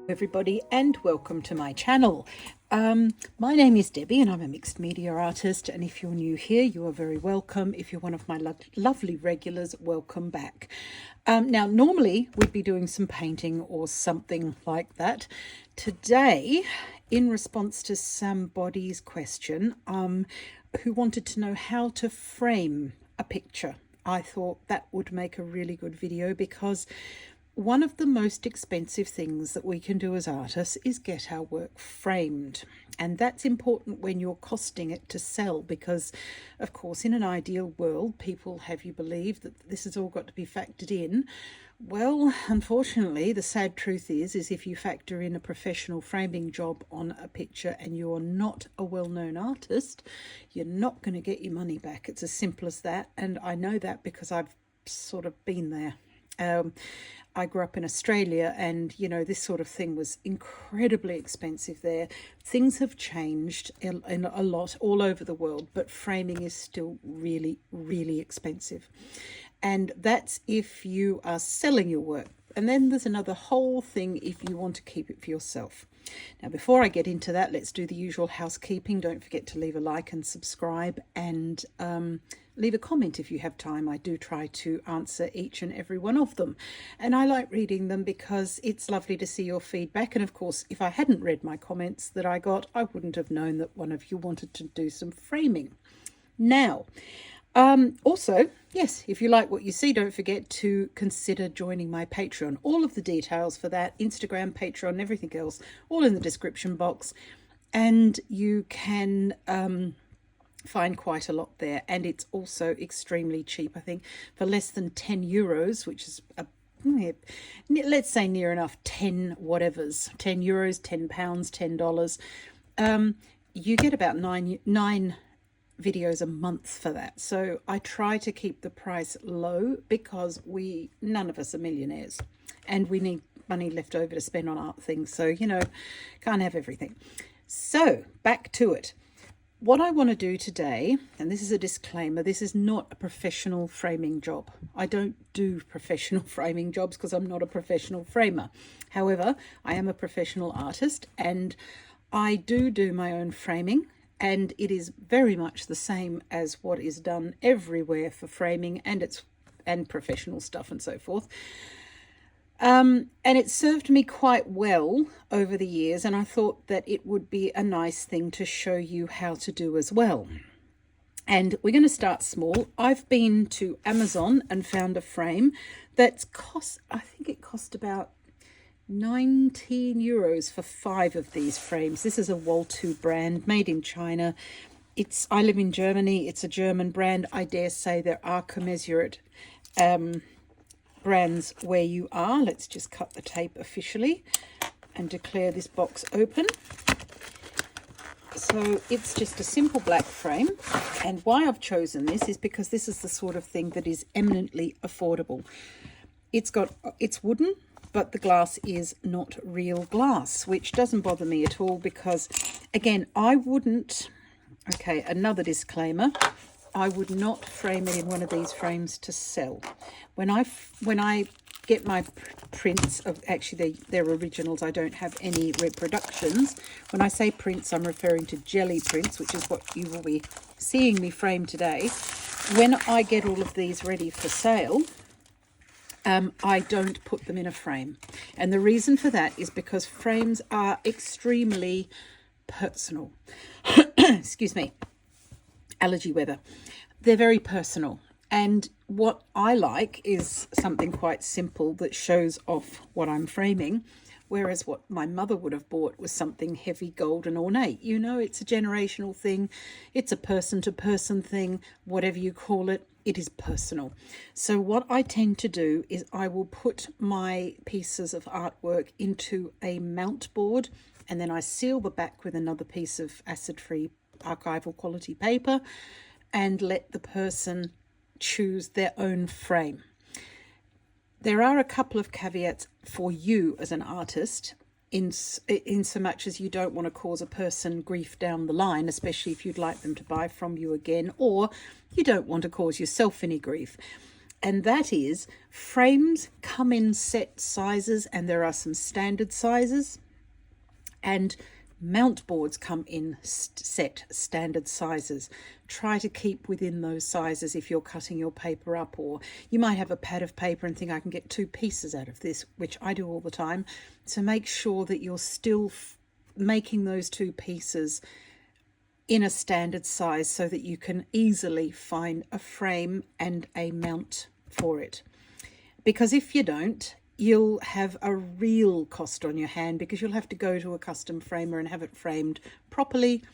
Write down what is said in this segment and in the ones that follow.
Everybody, and welcome to my channel. My name is Debbie and I'm a mixed media artist, and if you're new here you are very welcome. If you're one of my lovely regulars, welcome back. Now normally we'd be doing some painting or something like that. Today, in response to somebody's question who wanted to know how to frame a picture, I thought that would make a really good video, because one of the most expensive things that we can do as artists is get our work framed. And that's important when you're costing it to sell, because of course in an ideal world people have you believe that this has all got to be factored in. Well, unfortunately the sad truth is if you factor in a professional framing job on a picture and you're not a well-known artist, you're not going to get your money back. It's as simple as that, and I know that because I've sort of been there. I grew up in Australia, and you know, this sort of thing was incredibly expensive there. Things have changed in a lot all over the world, but framing is still really, really expensive. And that's if you are selling your work. And then there's another whole thing if you want to keep it for yourself. Now, before I get into that, let's do the usual housekeeping. Don't forget to leave a like and subscribe, and leave a comment if you have time. I do try to answer each and every one of them, and I like reading them because it's lovely to see your feedback. And of course, if I hadn't read my comments that I got, I wouldn't have known that one of you wanted to do some framing. Now, also, yes, if you like what you see, don't forget to consider joining my Patreon. All of the details for that, Instagram, Patreon, everything else, all in the description box. And you can find quite a lot there. And it's also extremely cheap. I think for less than 10 euros, which is let's say near enough 10 whatevers, 10 euros, 10 pounds, $10. You get about nine videos a month for that. So I try to keep the price low, because none of us are millionaires, and we need money left over to spend on art things. So, you know, can't have everything. So back to it. What I want to do today, and this is a disclaimer, this is not a professional framing job. I don't do professional framing jobs because I'm not a professional framer. However, I am a professional artist, and I do my own framing. And it is very much the same as what is done everywhere for framing, and professional stuff and so forth. And it served me quite well over the years, and I thought that it would be a nice thing to show you how to do as well. And we're going to start small. I've been to Amazon and found a frame that's I think it cost about 19 euros for 5 of these frames. This is a Waltu brand made in China. I live in Germany. It's a German brand. I dare say there are commensurate brands where you are. Let's just cut the tape officially and declare this box open. So it's just a simple black frame, and why I've chosen this is because this is the sort of thing that is eminently affordable. It's wooden, but the glass is not real glass, which doesn't bother me at all, because again, I wouldn't, okay, another disclaimer, I would not frame it in one of these frames to sell. When I get my prints of, actually they're originals, I don't have any reproductions. When I say prints, I'm referring to jelly prints, which is what you will be seeing me frame today. When I get all of these ready for sale, I don't put them in a frame. And the reason for that is because frames are extremely personal. Excuse me, allergy weather. They're very personal. And what I like is something quite simple that shows off what I'm framing, whereas what my mother would have bought was something heavy, gold and ornate. You know, it's a generational thing. It's a person-to-person thing, whatever you call it. It is personal. So what I tend to do is I will put my pieces of artwork into a mount board, and then I seal the back with another piece of acid-free archival quality paper, and let the person choose their own frame. There are a couple of caveats for you as an artist, in so much as you don't want to cause a person grief down the line, especially if you'd like them to buy from you again, or you don't want to cause yourself any grief. and that is frames come in set sizes, and there are some standard sizes, and mount boards come in set standard sizes. Try to keep within those sizes if you're cutting your paper up, or you might have a pad of paper and think I can get 2 pieces out of this, which I do all the time. So make sure that you're still making those 2 pieces in a standard size so that you can easily find a frame and a mount for it. Because if you don't, you'll have a real cost on your hand, because you'll have to go to a custom framer and have it framed properly,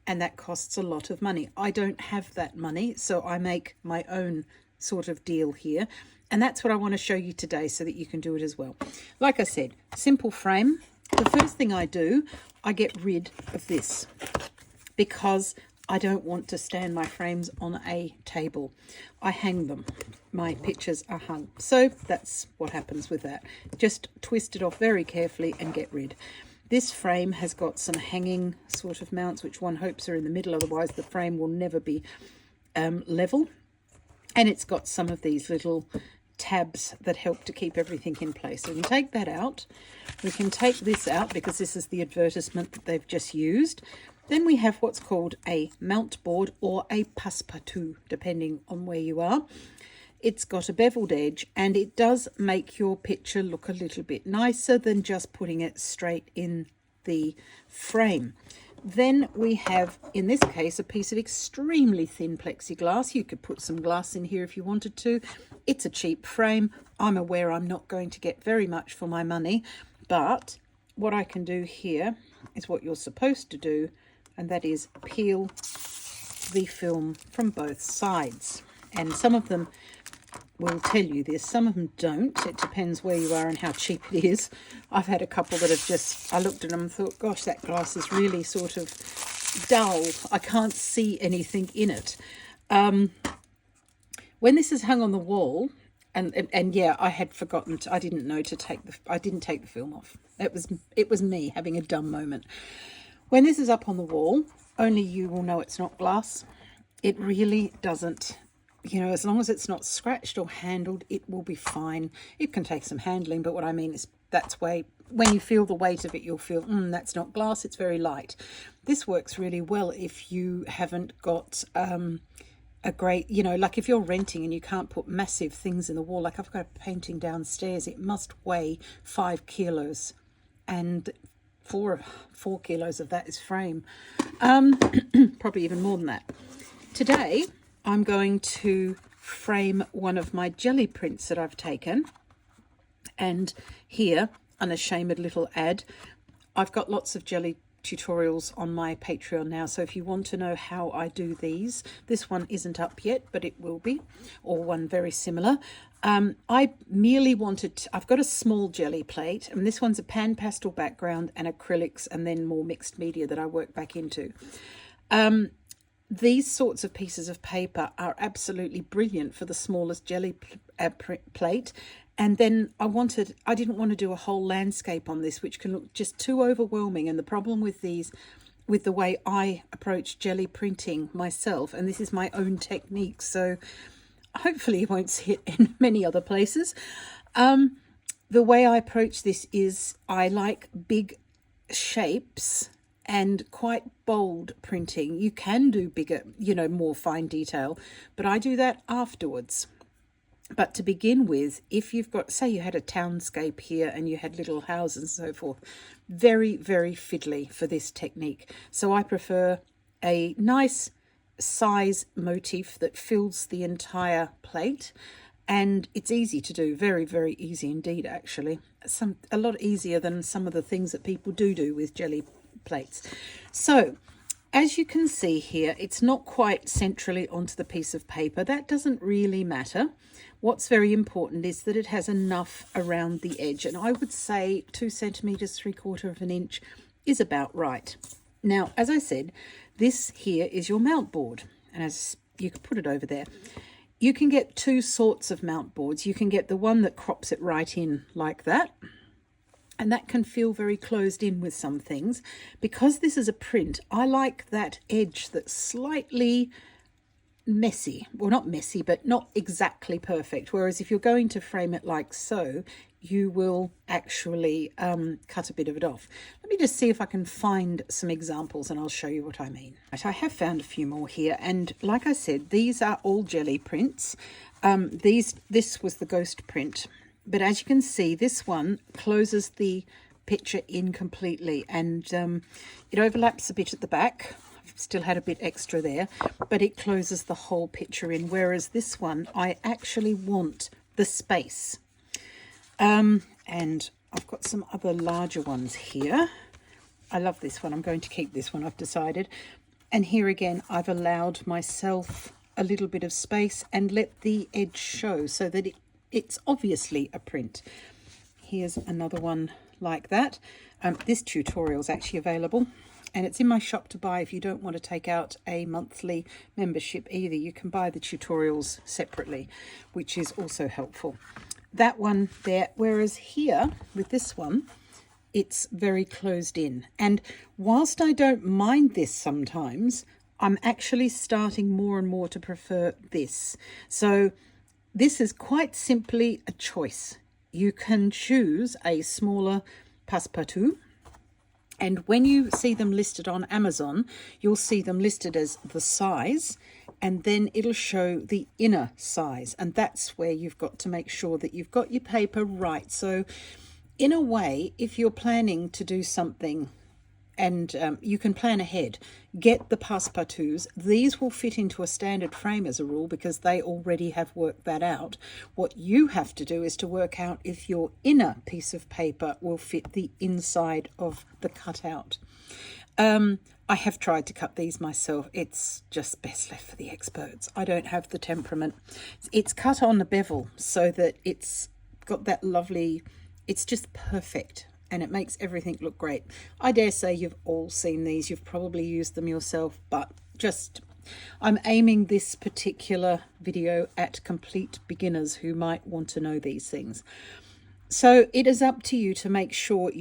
and that costs a lot of money. I don't have that money, so I make my own sort of deal here, and that's what I want to show you today so that you can do it as well. Like I said, simple frame. The first thing I do, I get rid of this, because I don't want to stand my frames on a table. I hang them. My pictures are hung. So that's what happens with that. Just twist it off very carefully and get rid. This frame has got some hanging sort of mounts, which one hopes are in the middle, otherwise the frame will never be level. And it's got some of these little tabs that help to keep everything in place. So we can take that out. We can take this out because this is the advertisement that they've just used. Then we have what's called a mount board, or a passe-partout, depending on where you are. It's got a beveled edge, and it does make your picture look a little bit nicer than just putting it straight in the frame. Then we have, in this case, a piece of extremely thin plexiglass. You could put some glass in here if you wanted to. It's a cheap frame. I'm aware I'm not going to get very much for my money, but what I can do here is what you're supposed to do, and that is peel the film from both sides. And some of them will tell you this, some of them don't. It depends where you are and how cheap it is. I've had a couple that have just, I looked at them and thought, gosh, that glass is really sort of dull. I can't see anything in it. When this is hung on the wall, and yeah, I had forgotten, I didn't know to take I didn't take the film off. It was me having a dumb moment. When this is up on the wall, only you will know it's not glass. It really doesn't, you know, as long as it's not scratched or handled, it will be fine. It can take some handling, but what I mean is that's when you feel the weight of it, you'll feel, that's not glass, it's very light. This works really well if you haven't got a great, you know, like if you're renting and you can't put massive things in the wall, like I've got a painting downstairs, it must weigh 5 kilos, and 4 kilos of that is frame. Probably even more than that. Today, I'm going to frame one of my jelly prints that I've taken. And here, unashamed little ad, I've got lots of jelly tutorials on my Patreon now, so if you want to know how I do these, this one isn't up yet, but it will be, or one very similar. I merely wanted I've got a small jelly plate, and this one's a pan pastel background and acrylics, and then more mixed media that I work back into. These sorts of pieces of paper are absolutely brilliant for the smallest jelly plate. And then I didn't want to do a whole landscape on this, which can look just too overwhelming. And the problem with these, with the way I approach jelly printing myself, and this is my own technique, so hopefully you won't see it in many other places. The way I approach this is I like big shapes and quite bold printing. You can do bigger, you know, more fine detail, but I do that afterwards. But to begin with, if you've got, say you had a townscape here and you had little houses and so forth, very, very fiddly for this technique. So I prefer a nice size motif that fills the entire plate, and it's easy to do, very, very easy indeed, actually. A lot easier than some of the things that people do with jelly plates. So as you can see here, it's not quite centrally onto the piece of paper. That doesn't really matter. What's very important is that it has enough around the edge, and I would say 2 centimeters, 3/4 of an inch is about right. Now, as I said, this here is your mount board, and as you can put it over there. You can get 2 sorts of mount boards. You can get the one that crops it right in like that, and that can feel very closed in with some things. Because this is a print, I like that edge that's slightly messy. Well, not messy, but not exactly perfect. Whereas if you're going to frame it like so, you will actually cut a bit of it off. Let me just see if I can find some examples and I'll show you what I mean. Right, I have found a few more here, and like I said, these are all jelly prints. This was the ghost print, but as you can see, this one closes the picture in completely, and it overlaps a bit at the back. I've still had a bit extra there, but it closes the whole picture in, whereas this one I actually want the space. And I've got some other larger ones here. I love this one. I'm going to keep this one, I've decided. And here again, I've allowed myself a little bit of space and let the edge show so that it's obviously a print. Here's another one like that. This tutorial is actually available, and it's in my shop to buy if you don't want to take out a monthly membership either. You can buy the tutorials separately, which is also helpful. That one there, whereas here with this one, it's very closed in. And whilst I don't mind this sometimes, I'm actually starting more and more to prefer this. So this is quite simply a choice. You can choose a smaller passe-partout, and when you see them listed on Amazon, you'll see them listed as the size, and then it'll show the inner size, and that's where you've got to make sure that you've got your paper right. So in a way, if you're planning to do something, and you can plan ahead, get the passe-partouts. These will fit into a standard frame as a rule because they already have worked that out. What you have to do is to work out if your inner piece of paper will fit the inside of the cutout. I have tried to cut these myself. It's just best left for the experts. I don't have the temperament. It's cut on the bevel so that it's got that lovely, it's just perfect. And it makes everything look great. I dare say you've all seen these. You've probably used them yourself, but I'm aiming this particular video at complete beginners who might want to know these things. So it is up to you to make sure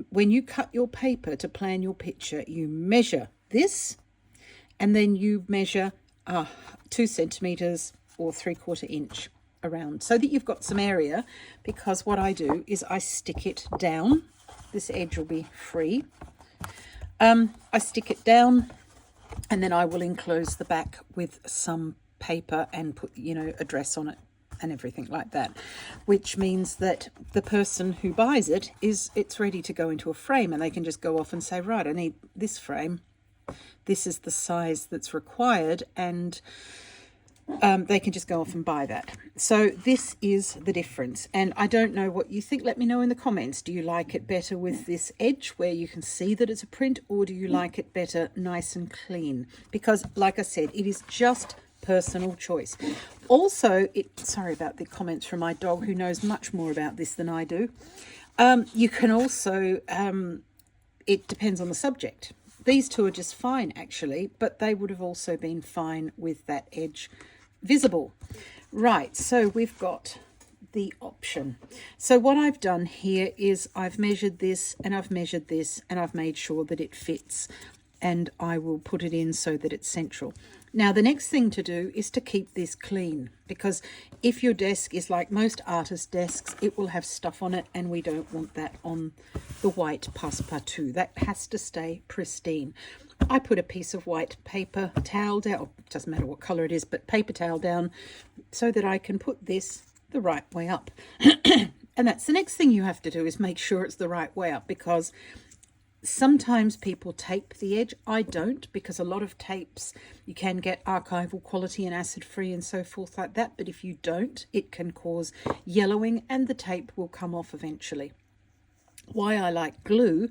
when you cut your paper to plan your picture, you measure this, and then you measure 2 centimeters or 3/4 inch around so that you've got some area, because what I do is I stick it down. This edge will be free. I stick it down, and then I will enclose the back with some paper and put, a dress on it and everything like that, which means that the person who buys it's ready to go into a frame, and they can just go off and say, right, I need this frame. This is the size that's required, and they can just go off and buy that. So this is the difference, and I don't know what you think. Let me know in the comments. Do you like it better with this edge where you can see that it's a print, or do you like it better nice and clean? Because like I said, it is just personal choice. Also, sorry about the comments from my dog, who knows much more about this than I do. You can also, it depends on the subject. These two are just fine actually, but they would have also been fine with that edge visible. Right, so we've got the option. So what I've done here is I've measured this, and I've measured this, and I've made sure that it fits, and I will put it in so that it's central. Now the next thing to do is to keep this clean, because if your desk is like most artist desks, it will have stuff on it, and we don't want that on the white passe-partout. That has to stay pristine. I put a piece of white paper towel down, doesn't matter what colour it is, but paper towel down, so that I can put this the right way up. And that's the next thing you have to do, is make sure it's the right way up, because sometimes people tape the edge. I don't, because a lot of tapes you can get archival quality and acid free and so forth like that, but if you don't, it can cause yellowing and the tape will come off eventually. Why I like glue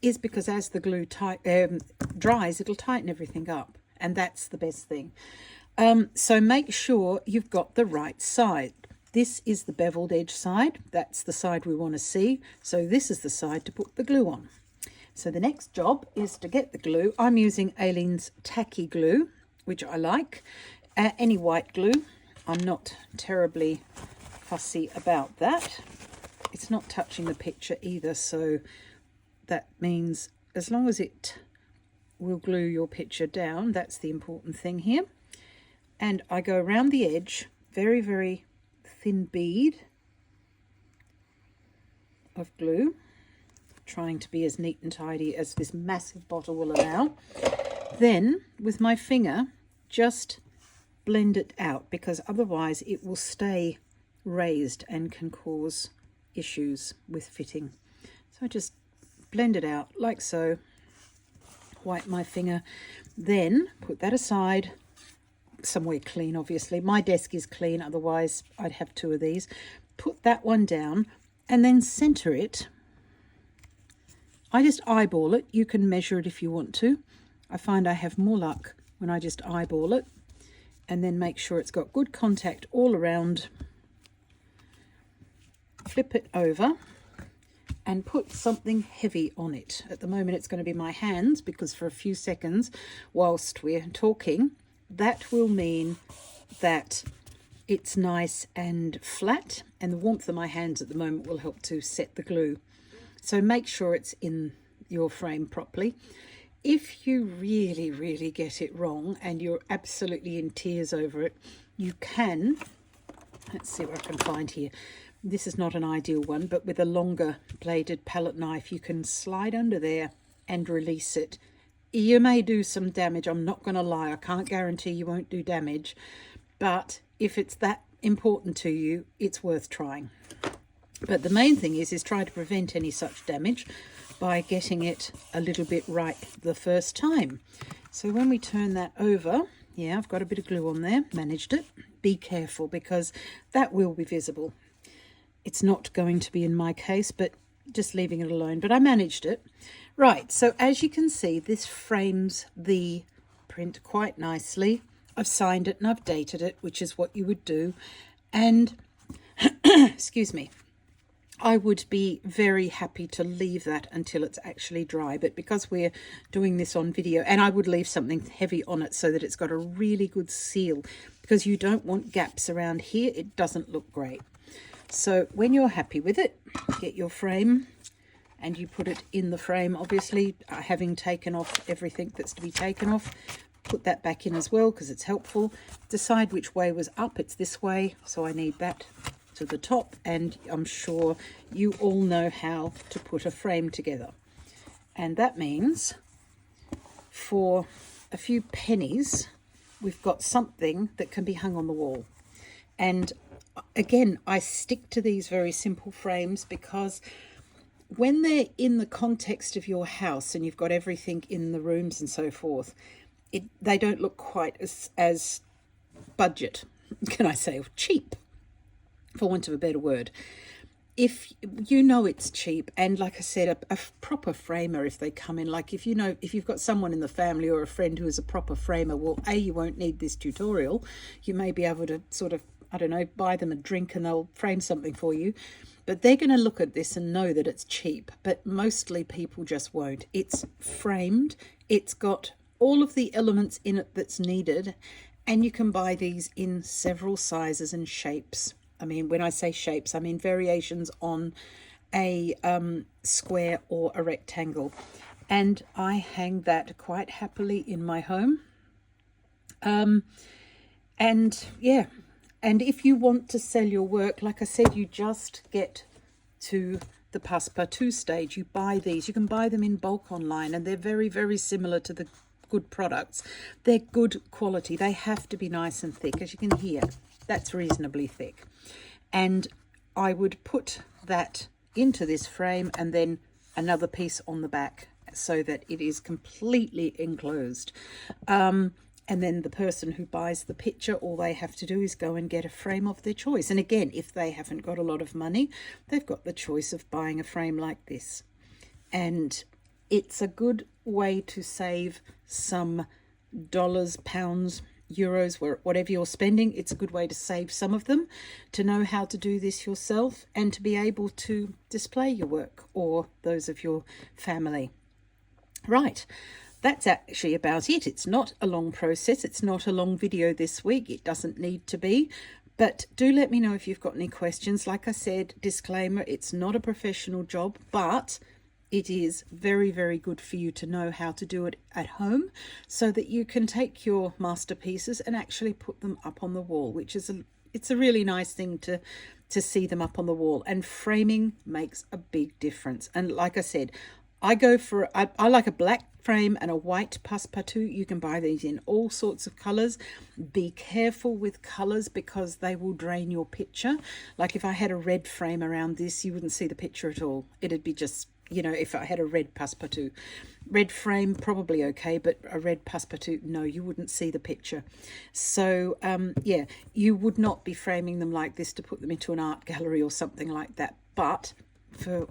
is because as the glue dries, it'll tighten everything up, and that's the best thing. So make sure you've got the right side. This is the beveled edge side. That's the side we want to see. So this is the side to put the glue on. So the next job is to get the glue. I'm using Aileen's tacky glue, which I like. Any white glue. I'm not terribly fussy about that. It's not touching the picture either, so that means as long as it will glue your picture down, that's the important thing here. and I go around the edge, very, very thin bead of glue, trying to be as neat and tidy as this massive bottle will allow. Then with my finger, just blend it out, because otherwise it will stay raised and can cause issues with fitting. So I just blend it out like so, wipe my finger, then put that aside, somewhere clean obviously. My desk is clean, otherwise I'd have two of these. Put that one down and then center it. I just eyeball it. You can measure it if you want to. I find I have more luck when I just eyeball it, and then make sure it's got good contact all around. Flip it over and put something heavy on it. At the moment it's going to be my hands, because for a few seconds whilst we're talking, that will mean that it's nice and flat, and the warmth of my hands at the moment will help to set the glue. So make sure it's in your frame properly. If you really, really get it wrong and you're absolutely in tears over it, you can, let's see what I can find here. This is not an ideal one, but with a longer bladed palette knife, you can slide under there and release it. You may do some damage, I'm not going to lie, I can't guarantee you won't do damage, but if it's that important to you, it's worth trying. But the main thing is try to prevent any such damage by getting it a little bit right the first time. So when we turn that over, yeah, I've got a bit of glue on there, managed it. Be careful, because that will be visible. It's not going to be in my case, but just leaving it alone, but I managed it. Right, so as you can see, this frames the print quite nicely. I've signed it and I've dated it, which is what you would do. And, excuse me, I would be very happy to leave that until it's actually dry, but because we're doing this on video, and I would leave something heavy on it so that it's got a really good seal, because you don't want gaps around here. It doesn't look great. So when you're happy with it, get your frame and you put it in the frame, obviously having taken off everything that's to be taken off. Put that back in as well, because it's helpful. Decide which way was up. It's this way, so I need that to the top, and I'm sure you all know how to put a frame together. And that means for a few pennies we've got something that can be hung on the wall. And again, I stick to these very simple frames because when they're in the context of your house and you've got everything in the rooms and so forth, they don't look quite as budget, can I say, or cheap, for want of a better word. If you know it's cheap, and like I said, a proper framer, if they come in, like if you've got someone in the family or a friend who is a proper framer, well, you won't need this tutorial. You may be able to sort of, I don't know, buy them a drink and they'll frame something for you. But they're going to look at this and know that it's cheap, but mostly people just won't. It's framed, it's got all of the elements in it that's needed, and you can buy these in several sizes and shapes. I mean, when I say shapes, I mean variations on a square or a rectangle. And I hang that quite happily in my home. And yeah, and if you want to sell your work, like I said, you just get to the passe-partout stage. You buy these. You can buy them in bulk online, and they're very, very similar to the good products. They're good quality. They have to be nice and thick. As you can hear, that's reasonably thick. And I would put that into this frame and then another piece on the back so that it is completely enclosed. And then the person who buys the picture, all they have to do is go and get a frame of their choice. And again, if they haven't got a lot of money, they've got the choice of buying a frame like this. And it's a good way to save some dollars, pounds, euros, whatever you're spending. It's a good way to save some of them, to know how to do this yourself and to be able to display your work or those of your family. Right. That's actually about it. It's not a long process. It's not a long video this week. It doesn't need to be. But do let me know if you've got any questions. Like I said, disclaimer, it's not a professional job, but it is very, very good for you to know how to do it at home so that you can take your masterpieces and actually put them up on the wall, which is it's a really nice thing to see them up on the wall. And framing makes a big difference. And like I said, I like a black frame and a white passepartout. You can buy these in all sorts of colors. Be careful with colors because they will drain your picture. Like if I had a red frame around this, you wouldn't see the picture at all. It'd be just, you know, if I had a red passepartout. Red frame, probably okay, but a red passepartout, no, you wouldn't see the picture. So, yeah, you would not be framing them like this to put them into an art gallery or something like that. But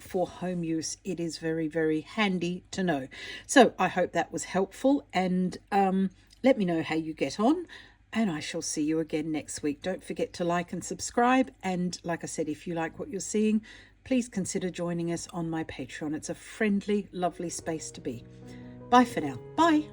for home use, it is very, very handy to know. So I hope that was helpful, and let me know how you get on, and I shall see you again next week. Don't forget to like and subscribe, and like I said, if you like what you're seeing, please consider joining us on my Patreon. It's a friendly, lovely space to be. Bye for now. Bye.